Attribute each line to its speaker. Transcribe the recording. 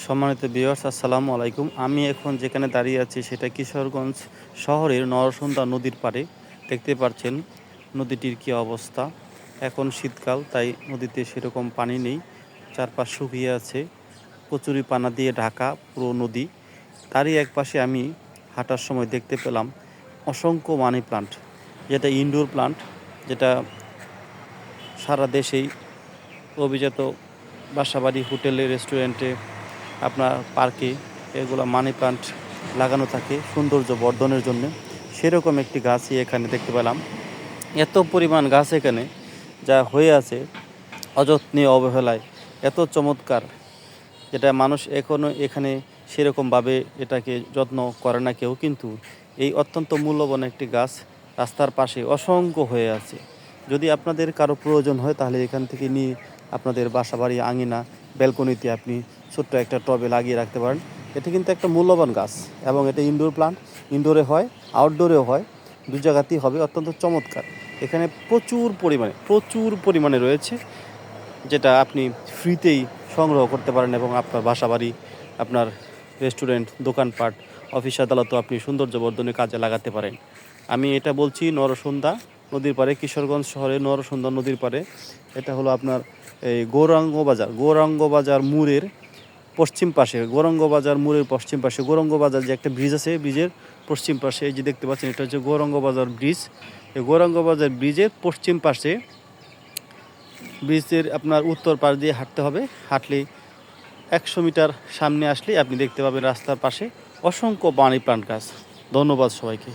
Speaker 1: সম্মানিত ভিউয়ার্স, আসসালামু আলাইকুম। আমি এখন যেখানে দাঁড়িয়ে আছি সেটা কিশোরগঞ্জ শহরের নরসুন্দা নদীর পাড়ে। দেখতে পাচ্ছেন নদীটির কী অবস্থা। এখন শীতকাল, তাই নদীতে সেরকম পানি নেই, চারপাশ শুকিয়ে আছে, কচুরি পানা দিয়ে ঢাকা পুরো নদী। তারই এক পাশে আমি হাঁটার সময় দেখতে পেলাম অসংখ্য মানি প্লান্ট, যেটা ইনডোর প্লান্ট, যেটা সারা দেশেই অভিজাত বাসাবাড়ি, হোটেলে, রেস্টুরেন্টে, আপনার পার্কে এগুলো মানি প্লান্ট লাগানো থাকে সৌন্দর্য বর্ধনের জন্য। সেরকম একটি গাছই এখানে দেখতে পেলাম। এত পরিমাণ গাছ এখানে যা হয়ে আছে অযত্নে অবহেলায়, এত চমৎকার, যেটা মানুষ এখনও এখানে সেরকমভাবে এটাকে যত্ন করে না কেউ। কিন্তু এই অত্যন্ত মূল্যবান একটি গাছ রাস্তার পাশে অসংখ্য হয়ে আছে। যদি আপনাদের কারো প্রয়োজন হয় তাহলে এখান থেকে নিয়ে আপনাদের বাসাবাড়ি, আঙিনা, ব্যালকনিতে আপনি ছোট্ট একটা টবে লাগিয়ে রাখতে পারেন। এটা কিন্তু একটা মূল্যবান গাছ এবং এটা ইনডোর প্লান্ট, ইনডোরে হয়, আউটডোরেও হয়, দু জায়গাতেই হবে। অত্যন্ত চমৎকার। এখানে প্রচুর পরিমাণে রয়েছে, যেটা আপনি ফ্রিতেই সংগ্রহ করতে পারেন এবং আপনার বাসাবাড়ি, আপনার রেস্টুরেন্ট, দোকানপাট, অফিস আদালতও আপনি সৌন্দর্য বর্ধনের কাজে লাগাতে পারেন। আমি এটা বলছি নরসুন্দা নদীর পাড়ে, কিশোরগঞ্জ শহরে নরসুন্দা নদীর পাড়ে। এটা হলো আপনার এই গৌরাঙ্গ বাজার মোড়ের পশ্চিম পাশে, গৌরাঙ্গ বাজার মোড়ের পশ্চিম পাশে, গৌরাঙ্গ বাজার যে একটা ব্রিজ আছে, ব্রিজের পশ্চিম পাশে এই যে দেখতে পাচ্ছেন, এটা হচ্ছে গৌরাঙ্গ বাজার ব্রিজ। এই গৌরাঙ্গ বাজার ব্রিজের পশ্চিম পাশে, ব্রিজের আপনার উত্তর পাশ দিয়ে হাঁটতে হবে। হাঁটলেই 100 মিটার সামনে আসলেই আপনি দেখতে পাবেন রাস্তার পাশে অসংখ্য মানি প্লান্ট গাছ। ধন্যবাদ সবাইকে।